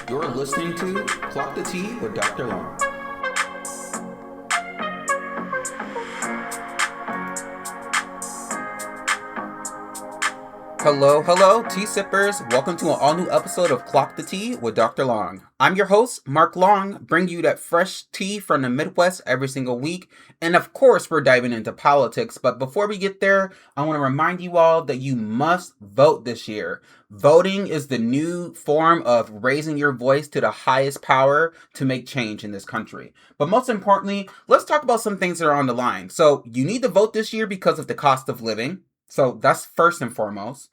You're listening to Clock the Tea with Dr. Long. Hello, tea sippers. Welcome to an all-new episode of Clock the Tea with Dr. Long. I'm your host, Mark Long, bringing you that fresh tea from the Midwest every single week. And of course, we're diving into politics. But before we get there, I want to remind you all that you must vote this year. Voting is the new form of raising your voice to the highest power to make change in this country. But most importantly, let's talk about some things that are on the line. So you need to vote this year because of the cost of living. So that's first and foremost.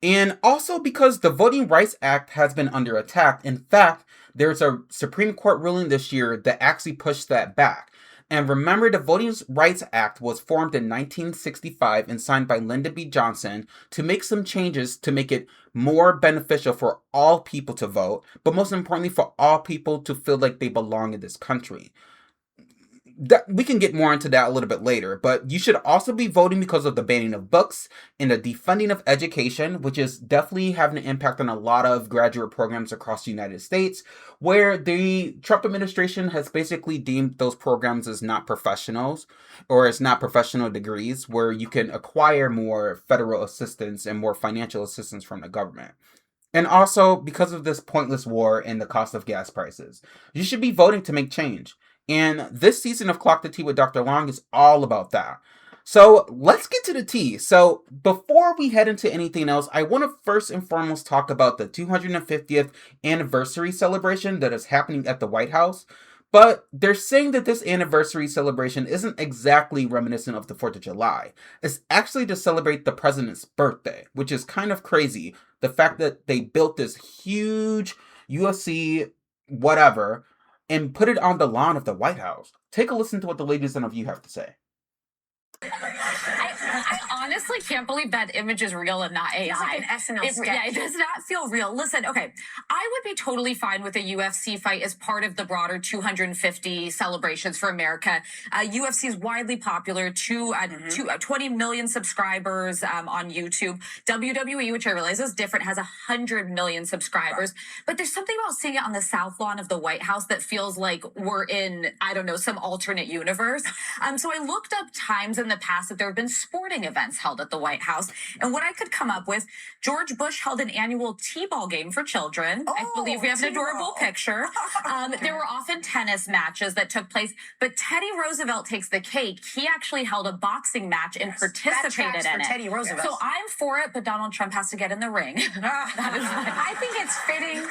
And also because the Voting Rights Act has been under attack. In fact, there's a Supreme Court ruling this year that actually pushed that back. And remember, the Voting Rights Act was formed in 1965 and signed by Lyndon B. Johnson to make some changes to make it more beneficial for all people to vote, but most importantly for all people to feel like they belong in this country. We can get more into that a little bit later, but you should also be voting because of the banning of books and the defunding of education, which is definitely having an impact on a lot of graduate programs across the United States, where the Trump administration has basically deemed those programs as not professionals or as not professional degrees, where you can acquire more federal assistance and more financial assistance from the government. And also because of this pointless war and the cost of gas prices. You should be voting to make change. And this season of Clock the Tea with Dr. Long is all about that. So let's get to the tea. So before we head into anything else, I want to first and foremost talk about the 250th anniversary celebration that is happening at the White House. But they're saying that this anniversary celebration isn't exactly reminiscent of the 4th of July. It's actually to celebrate the president's birthday, which is kind of crazy. The fact that they built this huge UFC whatever and put it on the lawn of the White House. Take a listen to what the ladies and of you have to say. I honestly can't believe that image is real and not AI. It's like an SNL sketch. Yeah, it does not feel real. Listen, okay, I would be totally fine with a UFC fight as part of the broader 250 celebrations for America. UFC is widely popular, 20 million subscribers on YouTube. WWE, which I realize is different, has 100 million subscribers. But there's something about seeing it on the South Lawn of the White House that feels like we're in, I don't know, some alternate universe. So I looked up times in the past that there have been sporting events held at the White House. And what I could come up with, George Bush held an annual T-ball game for children. I believe we have an adorable picture. There were often tennis matches that took place, but Teddy Roosevelt takes the cake. He actually held a boxing match and participated in it. Teddy Roosevelt. So I'm for it, but Donald Trump has to get in the ring. I think it's fitting,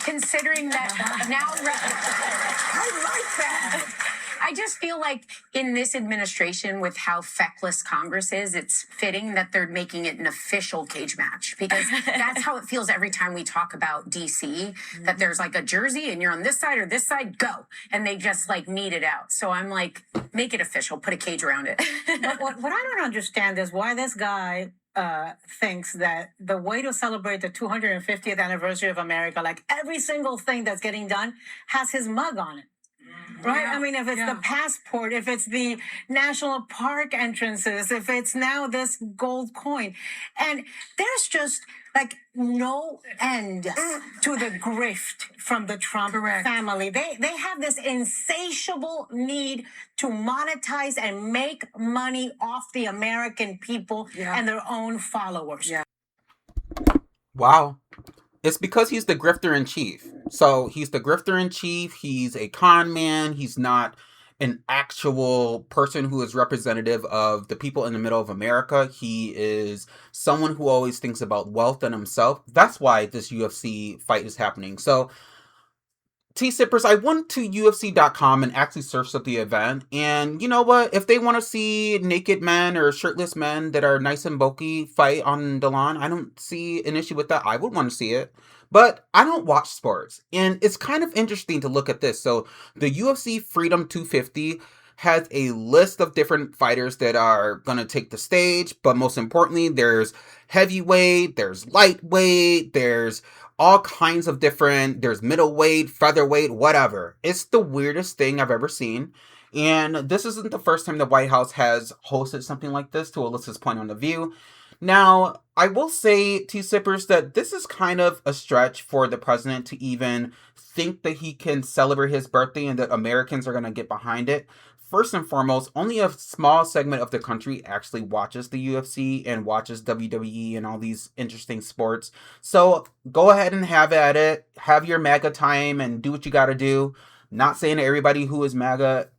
considering that now. I like that. I just feel like in this administration, with how feckless Congress is, it's fitting that they're making it an official cage match, because that's how it feels every time we talk about DC, that there's like a jersey and you're on this side or this side, go. And they just like meet it out. So I'm like, make it official, put a cage around it. But what I don't understand is why this guy thinks that the way to celebrate the 250th anniversary of America, like every single thing that's getting done has his mug on it. Right? I mean, if it's the passport, if it's the national park entrances, if it's now this gold coin. And there's just like no end to the grift from the Trump family. They have this insatiable need to monetize and make money off the American people and their own followers. Yeah. Wow. It's because he's the grifter in chief. So he's the grifter in chief. He's a con man. He's not an actual person who is representative of the people in the middle of America. He is someone who always thinks about wealth and himself. That's why this UFC fight is happening. So tea sippers, I went to UFC.com and actually searched up the event. And you know what? If they want to see naked men or shirtless men that are nice and bulky fight on the lawn, I don't see an issue with that. I would want to see it. But I don't watch sports. And it's kind of interesting to look at this. So the UFC Freedom 250 has a list of different fighters that are going to take the stage. But most importantly, there's heavyweight, there's lightweight, there's all kinds of different, there's middleweight, featherweight, whatever. It's the weirdest thing I've ever seen. And this isn't the first time the White House has hosted something like this, to Alyssa's point on The View. Now, I will say, Tea Sippers, that this is kind of a stretch for the president to even think that he can celebrate his birthday and that Americans are going to get behind it. First and foremost, only a small segment of the country actually watches the UFC and watches WWE and all these interesting sports. So go ahead and have at it. Have your MAGA time and do what you got to do. Not saying that everybody who is MAGA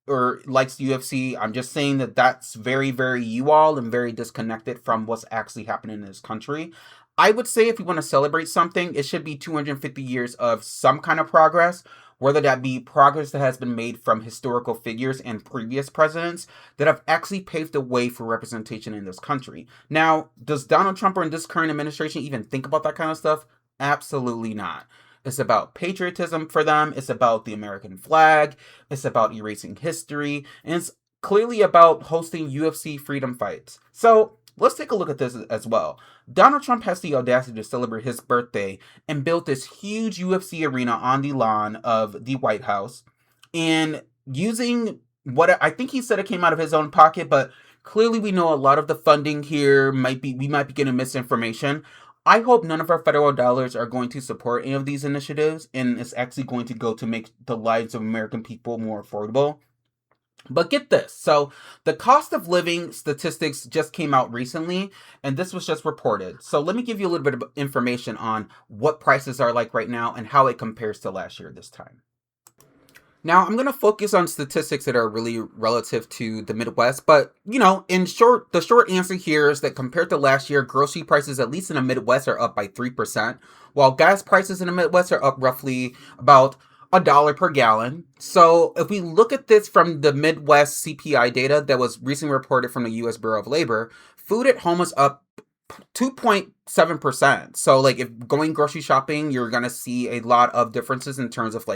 or likes the UFC. I'm just saying that that's very, very you all and very disconnected from what's actually happening in this country. I would say if you want to celebrate something, it should be 250 years of some kind of progress, whether that be progress that has been made from historical figures and previous presidents that have actually paved the way for representation in this country. Now, does Donald Trump or this current administration even think about that kind of stuff? Absolutely not. It's about patriotism for them. It's about the American flag. It's about erasing history. And it's clearly about hosting UFC freedom fights. So let's take a look at this as well. Donald Trump has the audacity to celebrate his birthday and built this huge UFC arena on the lawn of the White House. And using what I think he said it came out of his own pocket, but clearly we know a lot of the funding here we might be getting misinformation. I hope none of our federal dollars are going to support any of these initiatives and it's actually going to go to make the lives of American people more affordable. But get this. So the cost of living statistics just came out recently, and this was just reported. So let me give you a little bit of information on what prices are like right now and how it compares to last year this time. Now, I'm going to focus on statistics that are really relative to the Midwest, but, in short, the short answer here is that compared to last year, grocery prices, at least in the Midwest, are up by 3%, while gas prices in the Midwest are up roughly about $1 per gallon. So if we look at this from the Midwest CPI data that was recently reported from the U.S. Bureau of Labor, food at home is up 2.7%. So, if going grocery shopping, you're going to see a lot of differences in terms of,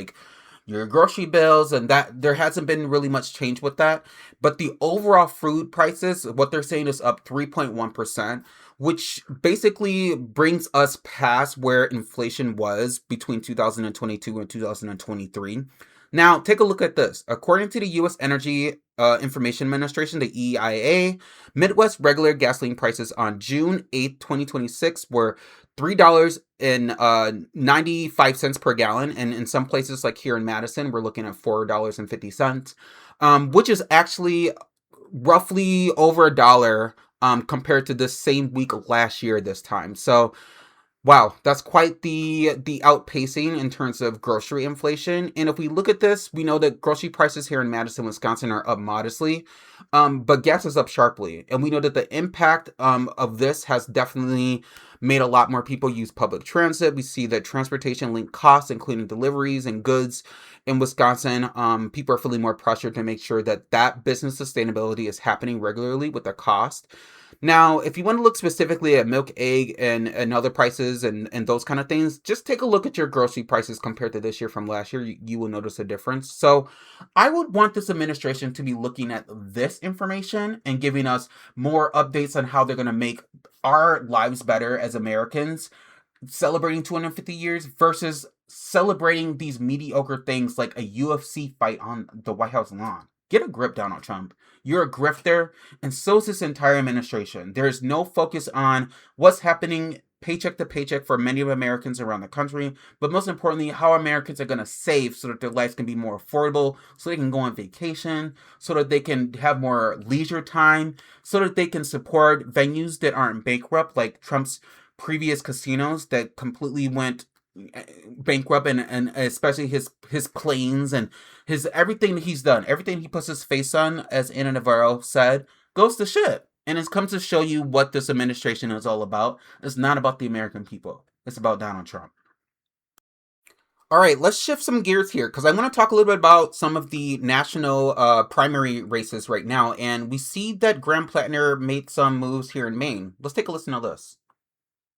your grocery bills, and that there hasn't been really much change with that. But the overall food prices, what they're saying is up 3.1%, which basically brings us past where inflation was between 2022 and 2023. Now, take a look at this. According to the U.S. Energy Information Administration, the EIA, Midwest regular gasoline prices on June 8th, 2026 were $3.95 per gallon. And in some places, like here in Madison, we're looking at $4.50, which is actually roughly over a dollar compared to this same week last year this time. So, wow, that's quite the outpacing in terms of grocery inflation. And if we look at this, we know that grocery prices here in Madison, Wisconsin are up modestly, but gas is up sharply. And we know that the impact of this has definitely made a lot more people use public transit. We see that transportation-linked costs, including deliveries and goods in Wisconsin, people are feeling more pressure to make sure that business sustainability is happening regularly with the cost. Now, if you want to look specifically at milk, egg, and other prices and those kind of things, just take a look at your grocery prices compared to this year from last year. You will notice a difference. So I would want this administration to be looking at this information and giving us more updates on how they're going to make our lives better as Americans, celebrating 250 years versus celebrating these mediocre things like a UFC fight on the White House lawn. Get a grip, Donald Trump. You're a grifter, and so is this entire administration. There is no focus on what's happening paycheck to paycheck for many of Americans around the country, but most importantly, how Americans are going to save so that their lives can be more affordable, so they can go on vacation, so that they can have more leisure time, so that they can support venues that aren't bankrupt, like Trump's previous casinos that completely went bankrupt, and especially his planes and his everything that he's done, everything he puts his face on, as Anna Navarro said, goes to shit. And it's come to show you what this administration is all about. It's not about the American people. It's about Donald Trump. All right, let's shift some gears here because I want to talk a little bit about some of the national primary races right now. And we see that Graham Platner made some moves here in Maine. Let's take a listen to this.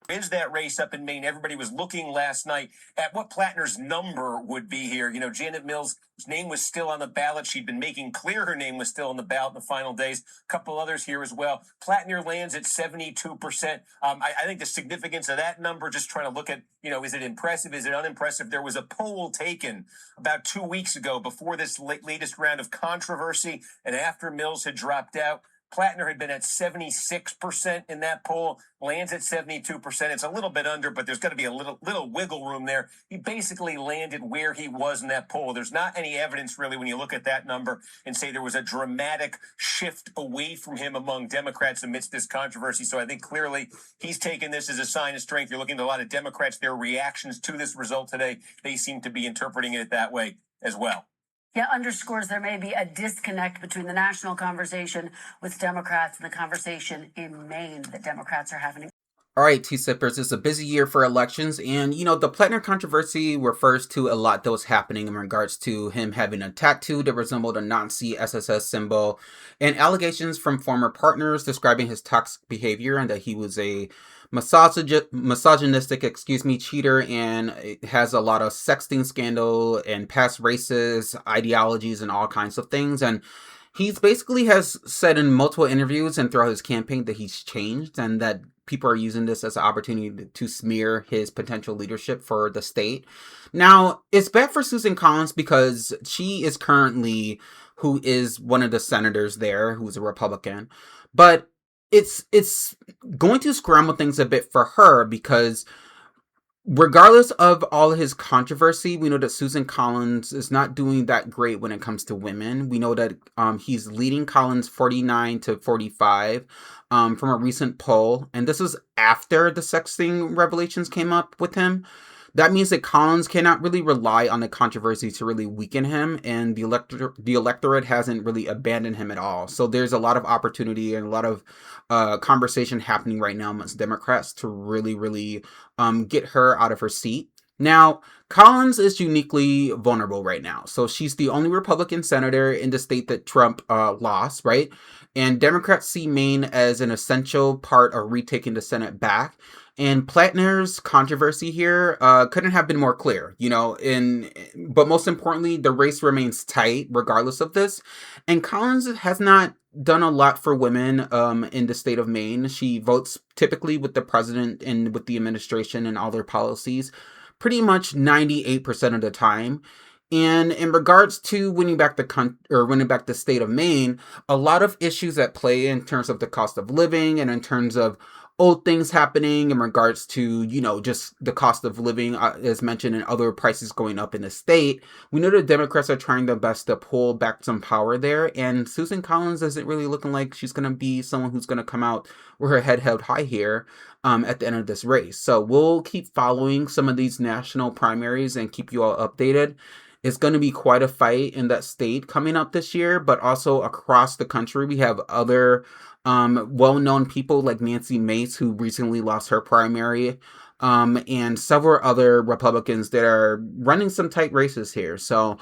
Wins that race up in Maine. Everybody was looking last night at what Platner's number would be here. Janet Mills' name was still on the ballot. She'd been making clear her name was still on the ballot in the final days. A couple others here as well. Platner lands at 72%. I think the significance of that number, just trying to look at, is it impressive? Is it unimpressive? There was a poll taken about 2 weeks ago before this latest round of controversy and after Mills had dropped out. Platner had been at 76% in that poll, lands at 72%. It's a little bit under, but there's going to be a little wiggle room there. He basically landed where he was in that poll. There's not any evidence really when you look at that number and say there was a dramatic shift away from him among Democrats amidst this controversy. So I think clearly he's taken this as a sign of strength. You're looking at a lot of Democrats, their reactions to this result today, they seem to be interpreting it that way as well. Yeah, underscores there may be a disconnect between the national conversation with Democrats and the conversation in Maine that Democrats are having. All right, T-Sippers, it's a busy year for elections, and, the Platner controversy refers to a lot that was happening in regards to him having a tattoo that resembled a Nazi SSS symbol, and allegations from former partners describing his toxic behavior and that he was a misogynistic, cheater, and has a lot of sexting scandal and past racist ideologies and all kinds of things, and he's basically has said in multiple interviews and throughout his campaign that he's changed and that people are using this as an opportunity to smear his potential leadership for the state. Now, it's bad for Susan Collins because she is currently who is one of the senators there, who's a Republican. But it's going to scramble things a bit for her because regardless of all of his controversy, we know that Susan Collins is not doing that great when it comes to women. We know that he's leading Collins 49-45 from a recent poll. And this is after the sexting revelations came up with him. That means that Collins cannot really rely on the controversy to really weaken him, and the electorate hasn't really abandoned him at all. So there's a lot of opportunity and a lot of conversation happening right now amongst Democrats to really get her out of her seat. Now, Collins is uniquely vulnerable right now. So she's the only Republican senator in the state that Trump lost, right? And Democrats see Maine as an essential part of retaking the Senate back. And Platner's controversy here couldn't have been more clear, but most importantly, the race remains tight regardless of this. And Collins has not done a lot for women in the state of Maine. She votes typically with the president and with the administration and all their policies pretty much 98% of the time. And in regards to winning back the state of Maine, a lot of issues at play in terms of the cost of living and in terms of old things happening in regards to, just the cost of living, as mentioned, and other prices going up in the state. We know the Democrats are trying their best to pull back some power there, and Susan Collins isn't really looking like she's going to be someone who's going to come out with her head held high here at the end of this race. So we'll keep following some of these national primaries and keep you all updated. It's going to be quite a fight in that state coming up this year, but also across the country. We have other well-known people like Nancy Mace, who recently lost her primary, and several other Republicans that are running some tight races here. So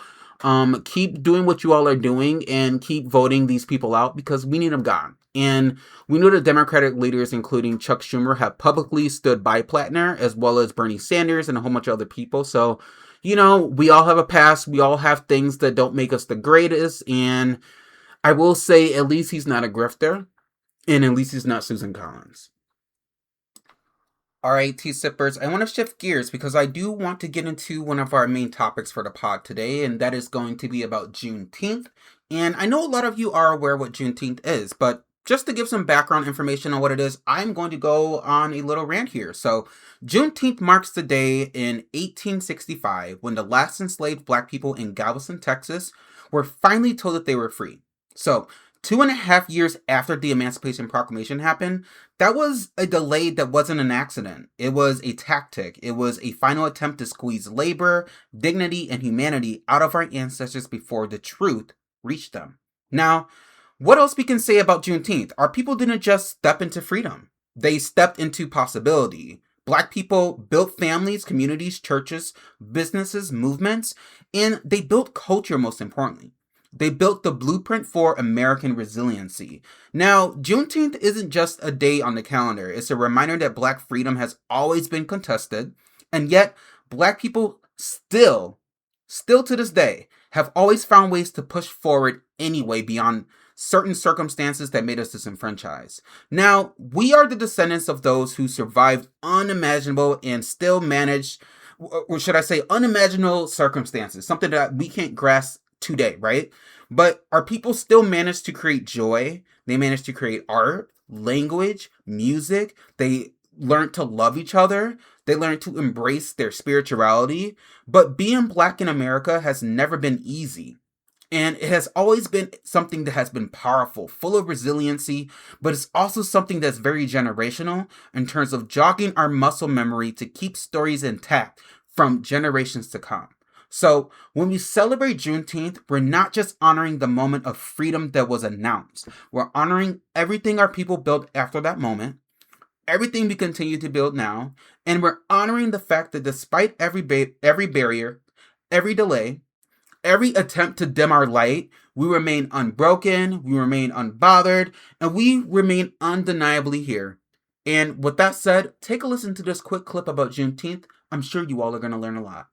keep doing what you all are doing and keep voting these people out because we need them gone. And we know the Democratic leaders, including Chuck Schumer, have publicly stood by Platner, as well as Bernie Sanders and a whole bunch of other people. So, we all have a past. We all have things that don't make us the greatest. And I will say, at least he's not a grifter. And at least he's not Susan Collins. All right, T-Sippers, I want to shift gears because I do want to get into one of our main topics for the pod today, and that is going to be about Juneteenth. And I know a lot of you are aware what Juneteenth is, but just to give some background information on what it is, I'm going to go on a little rant here. So, Juneteenth marks the day in 1865 when the last enslaved Black people in Galveston, Texas, were finally told that they were free. So, 2.5 years after the Emancipation Proclamation happened, that was a delay that wasn't an accident. It was a tactic. It was a final attempt to squeeze labor, dignity, and humanity out of our ancestors before the truth reached them. Now, what else we can say about Juneteenth? Our people didn't just step into freedom. They stepped into possibility. Black people built families, communities, churches, businesses, movements, and they built culture, most importantly. They built the blueprint for American resiliency. Now, Juneteenth isn't just a day on the calendar. It's a reminder that Black freedom has always been contested, and yet Black people still to this day, have always found ways to push forward anyway beyond certain circumstances that made us disenfranchised. Now, we are the descendants of those who survived unimaginable and still managed, or should I say unimaginable circumstances, something that we can't grasp today, right? But our people still managed to create joy. They managed to create art, language, music. They learned to love each other. They learned to embrace their spirituality. But being Black in America has never been easy. And it has always been something that has been powerful, full of resiliency, but it's also something that's very generational in terms of jogging our muscle memory to keep stories intact from generations to come. So when we celebrate Juneteenth, we're not just honoring the moment of freedom that was announced. We're honoring everything our people built after that moment, everything we continue to build now, and we're honoring the fact that despite every barrier, every delay, every attempt to dim our light, we remain unbroken, we remain unbothered, and we remain undeniably here. And with that said, take a listen to this quick clip about Juneteenth. I'm sure you all are going to learn a lot.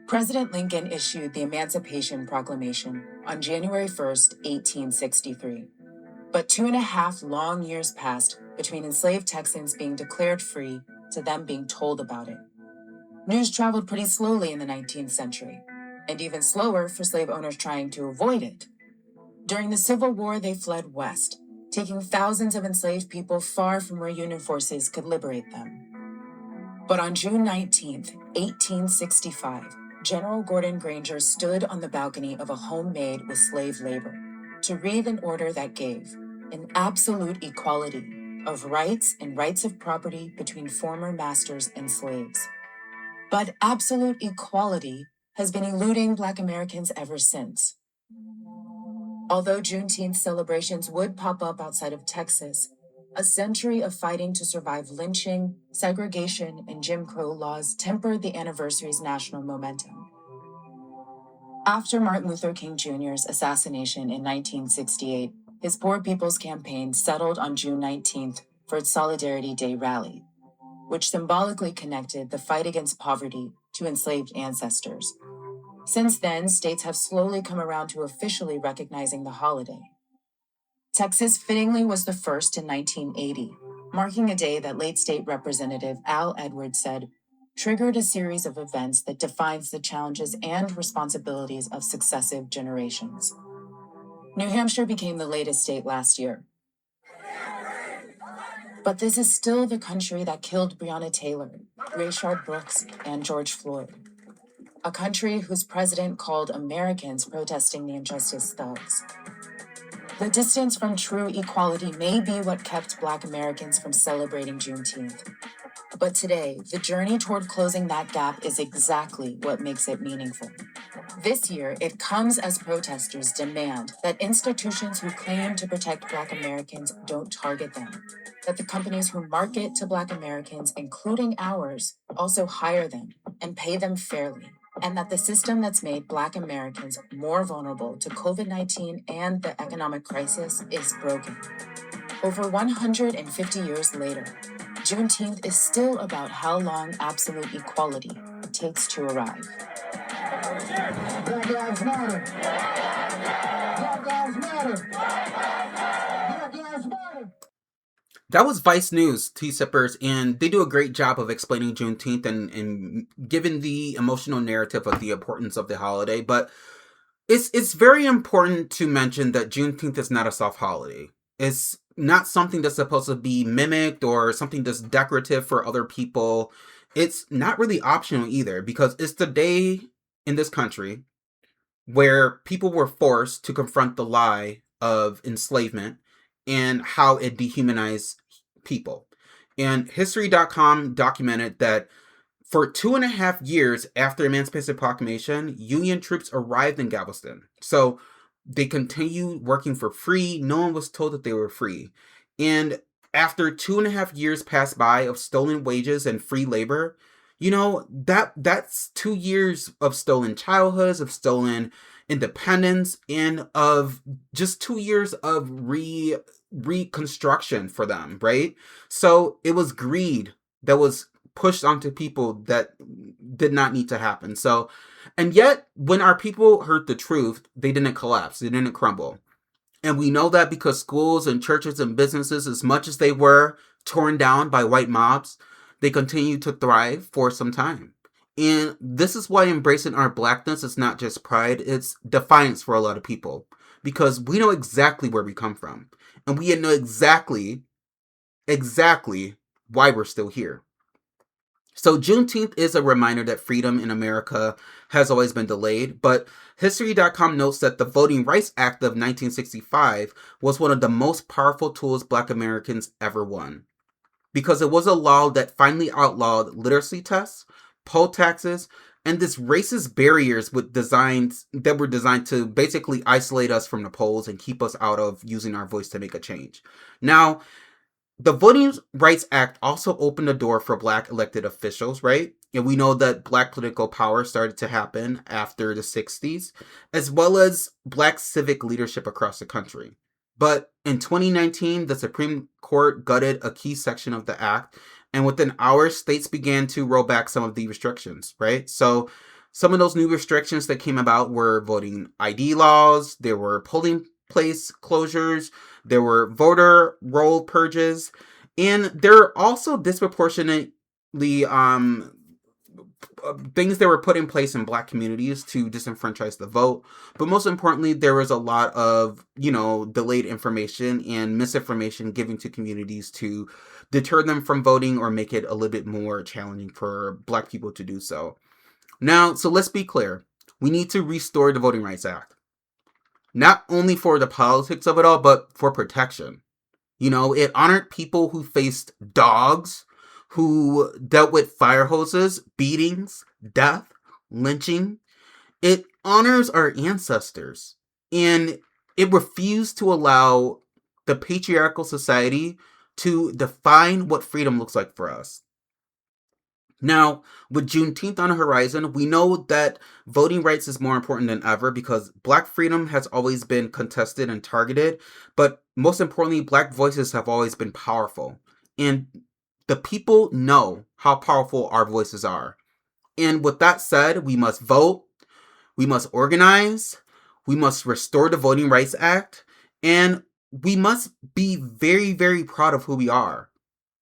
President Lincoln issued the Emancipation Proclamation on January 1st, 1863. But 2.5 long years passed between enslaved Texans being declared free to them being told about it. News traveled pretty slowly in the 19th century, and even slower for slave owners trying to avoid it. During the Civil War, they fled west, taking thousands of enslaved people far from where Union forces could liberate them. But on June 19th, 1865, General Gordon Granger stood on the balcony of a home made with slave labor to read an order that gave an absolute equality of rights and rights of property between former masters and slaves. But absolute equality has been eluding Black Americans ever since. Although Juneteenth celebrations would pop up outside of Texas, a century of fighting to survive lynching, segregation, and Jim Crow laws tempered the anniversary's national momentum. After Martin Luther King Jr.'s assassination in 1968, his Poor People's Campaign settled on June 19th for its Solidarity Day rally, which symbolically connected the fight against poverty to enslaved ancestors. Since then, states have slowly come around to officially recognizing the holiday. Texas fittingly was the first in 1980, marking a day that late state representative Al Edwards said triggered a series of events that defines the challenges and responsibilities of successive generations. New Hampshire became the latest state last year. But this is still the country that killed Breonna Taylor, Rayshard Brooks, and George Floyd. A country whose president called Americans protesting the injustice thugs. The distance from true equality may be what kept Black Americans from celebrating Juneteenth. But today, the journey toward closing that gap is exactly what makes it meaningful. This year, it comes as protesters demand that institutions who claim to protect Black Americans don't target them, that the companies who market to Black Americans, including ours, also hire them and pay them fairly, and that the system that's made Black Americans more vulnerable to COVID-19 and the economic crisis is broken. Over 150 years later, Juneteenth is still about how long absolute equality takes to arrive. Black Lives Matter. Black Lives Matter. Black Lives Matter. That was Vice News, T-Sippers, and they do a great job of explaining Juneteenth and giving the emotional narrative of the importance of the holiday. But it's very important to mention that Juneteenth is not a soft holiday. It's not something that's supposed to be mimicked or something that's decorative for other people. It's not really optional either, because it's the day in this country where people were forced to confront the lie of enslavement and how it dehumanized people. And History.com documented that for 2.5 years after Emancipation Proclamation, Union troops arrived in Galveston. So they continued working for free. No one was told that they were free. And after 2.5 years passed by of stolen wages and free labor, you know, that's 2 years of stolen childhoods, of stolen independence, and of just 2 years of reconstruction for them, right? So it was greed that was pushed onto people that did not need to happen. So, and yet when our people heard the truth, they didn't collapse, they didn't crumble. And we know that because schools and churches and businesses, as much as they were torn down by white mobs, they continued to thrive for some time. And this is why embracing our blackness is not just pride, it's defiance for a lot of people. Because we know exactly where we come from. And we know exactly why we're still here. So Juneteenth is a reminder that freedom in America has always been delayed, but History.com notes that the Voting Rights Act of 1965 was one of the most powerful tools Black Americans ever won. Because it was a law that finally outlawed literacy tests, poll taxes, and this racist barriers that were designed to basically isolate us from the polls and keep us out of using our voice to make a change. Now, the Voting Rights Act also opened the door for Black elected officials, right? And we know that Black political power started to happen after the 60s, as well as Black civic leadership across the country. But in 2019, the Supreme Court gutted a key section of the act, and within hours, states began to roll back some of the restrictions, right? So some of those new restrictions that came about were voting ID laws, there were polling place closures, there were voter roll purges, and there are also disproportionately things that were put in place in Black communities to disenfranchise the vote. But most importantly, there was a lot of, delayed information and misinformation given to communities to deter them from voting or make it a little bit more challenging for Black people to do so. Now, so let's be clear. We need to restore the Voting Rights Act. Not only for the politics of it all, but for protection. It honored people who faced dogs, who dealt with fire hoses, beatings, death, lynching. It honors our ancestors. And it refused to allow the patriarchal society to define what freedom looks like for us. Now, with Juneteenth on the horizon, we know that voting rights is more important than ever because Black freedom has always been contested and targeted, but most importantly, Black voices have always been powerful. And the people know how powerful our voices are. And with that said, we must vote, we must organize, we must restore the Voting Rights Act, and we must be very, very proud of who we are.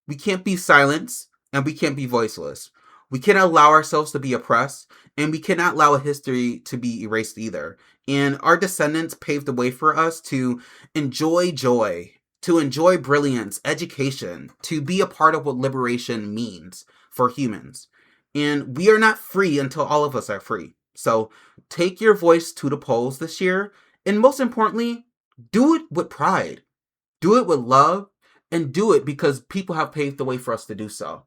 We can't be silenced. And we can't be voiceless. We cannot allow ourselves to be oppressed, and we cannot allow history to be erased either. And our descendants paved the way for us to enjoy joy, to enjoy brilliance, education, to be a part of what liberation means for humans. And we are not free until all of us are free. So take your voice to the polls this year, and most importantly, do it with pride. Do it with love, and do it because people have paved the way for us to do so.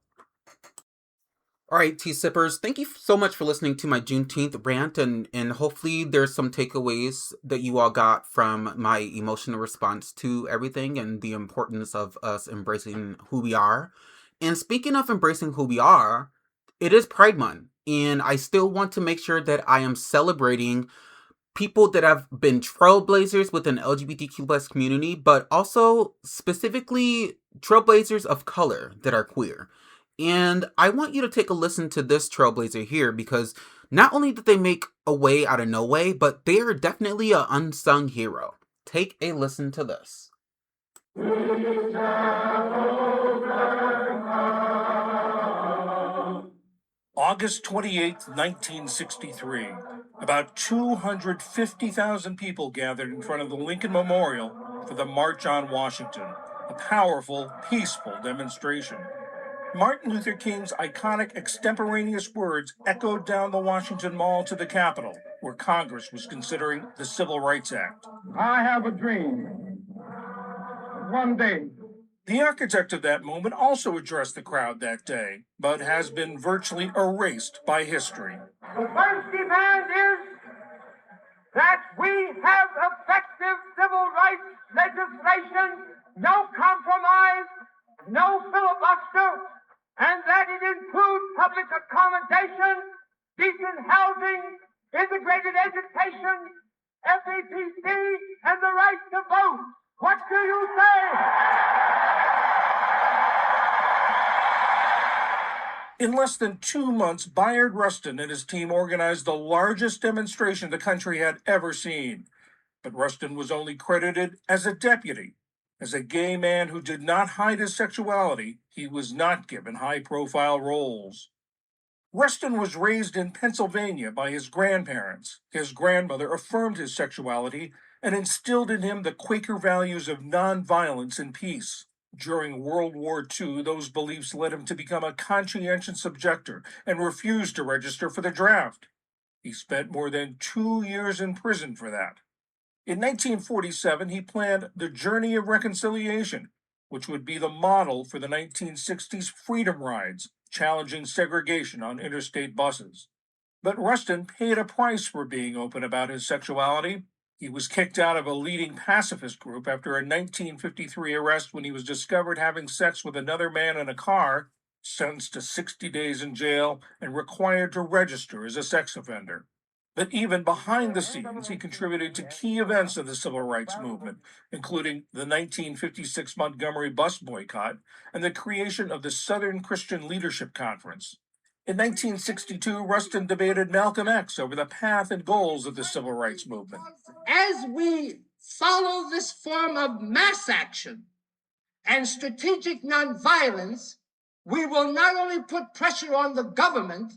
All right, tea sippers, thank you so much for listening to my Juneteenth rant, and hopefully there's some takeaways that you all got from my emotional response to everything and the importance of us embracing who we are. And speaking of embracing who we are, it is Pride Month, and I still want to make sure that I am celebrating people that have been trailblazers within the LGBTQ plus community, but also specifically trailblazers of color that are queer. And I want you to take a listen to this trailblazer here because not only did they make a way out of no way, but they are definitely an unsung hero. Take a listen to this. August 28th, 1963. About 250,000 people gathered in front of the Lincoln Memorial for the March on Washington, a powerful, peaceful demonstration. Martin Luther King's iconic extemporaneous words echoed down the Washington Mall to the Capitol, where Congress was considering the Civil Rights Act. I have a dream. One day. The architect of that moment also addressed the crowd that day, but has been virtually erased by history. The first demand is that we have effective civil rights legislation, no compromise, no filibuster, and that it includes public accommodation, decent housing, integrated education, FAPC, and the right to vote. What do you say? In less than 2 months, Bayard Rustin and his team organized the largest demonstration the country had ever seen. But Rustin was only credited as a deputy. As a gay man who did not hide his sexuality, he was not given high-profile roles. Rustin was raised in Pennsylvania by his grandparents. His grandmother affirmed his sexuality and instilled in him the Quaker values of nonviolence and peace. During World War II, those beliefs led him to become a conscientious objector and refuse to register for the draft. He spent more than 2 years in prison for that. In 1947, he planned the Journey of Reconciliation, which would be the model for the 1960s Freedom Rides, challenging segregation on interstate buses. But Rustin paid a price for being open about his sexuality. He was kicked out of a leading pacifist group after a 1953 arrest when he was discovered having sex with another man in a car, sentenced to 60 days in jail, and required to register as a sex offender. But even behind the scenes, he contributed to key events of the civil rights movement, including the 1956 Montgomery bus boycott and the creation of the Southern Christian Leadership Conference. In 1962, Rustin debated Malcolm X over the path and goals of the civil rights movement. As we follow this form of mass action and strategic nonviolence, we will not only put pressure on the government,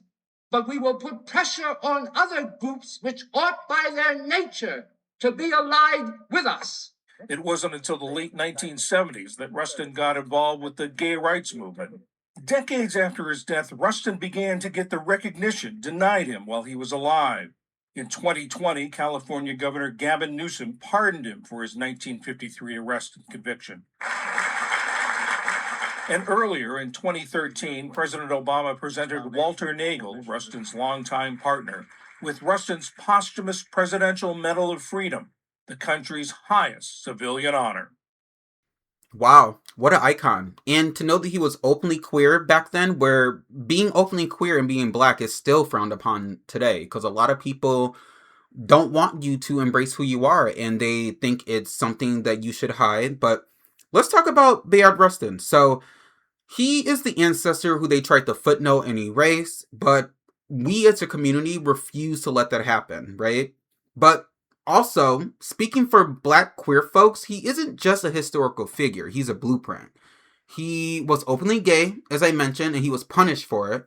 but we will put pressure on other groups which ought by their nature to be allied with us. It wasn't until the late 1970s that Rustin got involved with the gay rights movement. Decades after his death, Rustin began to get the recognition denied him while he was alive. In 2020, California Governor Gavin Newsom pardoned him for his 1953 arrest and conviction. And earlier, in 2013, President Obama presented Walter Nagel, Rustin's longtime partner, with Rustin's posthumous Presidential Medal of Freedom, the country's highest civilian honor. Wow, what an icon. And to know that he was openly queer back then, where being openly queer and being black is still frowned upon today, because a lot of people don't want you to embrace who you are, and they think it's something that you should hide. But let's talk about Bayard Rustin. So he is the ancestor who they tried to footnote and erase, but we as a community refuse to let that happen, right? But also, speaking for black queer folks, he isn't just a historical figure. He's a blueprint. He was openly gay, as I mentioned, and he was punished for it.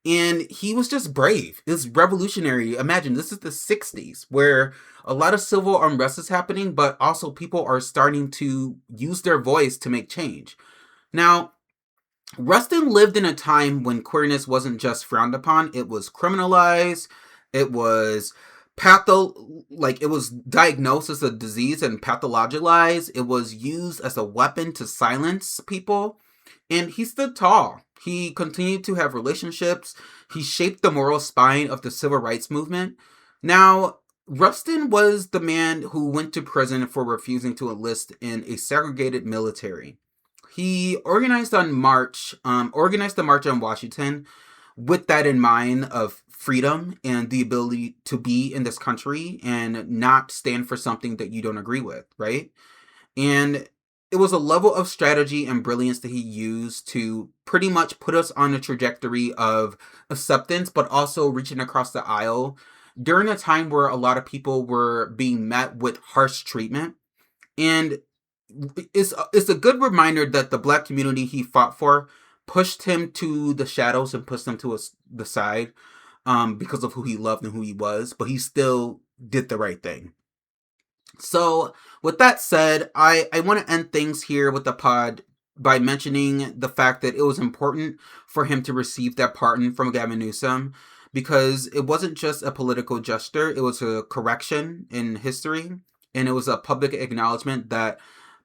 And he was just brave. It was revolutionary. Imagine, this is the 60s, where a lot of civil unrest is happening, but also people are starting to use their voice to make change. Now, Rustin lived in a time when queerness wasn't just frowned upon, it was criminalized, it was it was diagnosed as a disease and pathologized, it was used as a weapon to silence people, and he stood tall. He continued to have relationships, he shaped the moral spine of the civil rights movement. Now, Rustin was the man who went to prison for refusing to enlist in a segregated military. He organized the march on Washington with that in mind of freedom and the ability to be in this country and not stand for something that you don't agree with, right? And it was a level of strategy and brilliance that he used to pretty much put us on a trajectory of acceptance, but also reaching across the aisle during a time where a lot of people were being met with harsh treatment. And it's a good reminder that the black community he fought for pushed him to the shadows and pushed him to the side because of who he loved and who he was, but he still did the right thing. So with that said, I want to end things here with the pod by mentioning the fact that it was important for him to receive that pardon from Gavin Newsom, because it wasn't just a political gesture, it was a correction in history, and it was a public acknowledgement that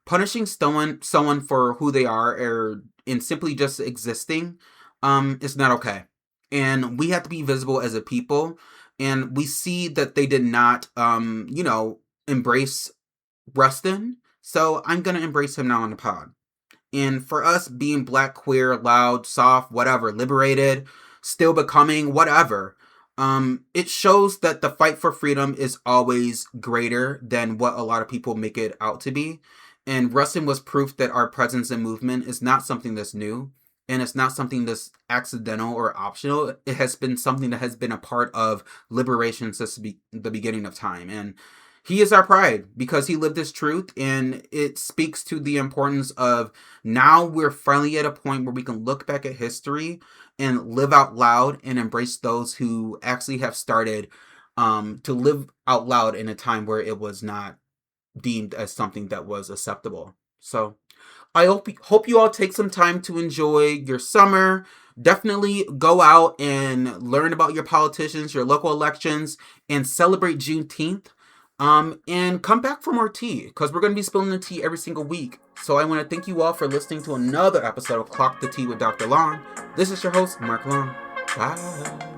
punishing someone for who they are and simply just existing is not okay. And we have to be visible as a people. And we see that they did not, embrace Rustin. So I'm going to embrace him now on the pod. And for us, being black, queer, loud, soft, whatever, liberated, still becoming, whatever, it shows that the fight for freedom is always greater than what a lot of people make it out to be. And Rustin was proof that our presence and movement is not something that's new, and it's not something that's accidental or optional. It has been something that has been a part of liberation since the beginning of time. And he is our pride because he lived his truth, and it speaks to the importance of now we're finally at a point where we can look back at history and live out loud and embrace those who actually have started to live out loud in a time where it was not deemed as something that was acceptable. So I hope you all take some time to enjoy your summer. Definitely go out and learn about your politicians, your local elections, and celebrate Juneteenth. And come back for more tea, because we're going to be spilling the tea every single week. So I want to thank you all for listening to another episode of Clock the Tea with Dr. Long. This is your host, Mark Long. Bye.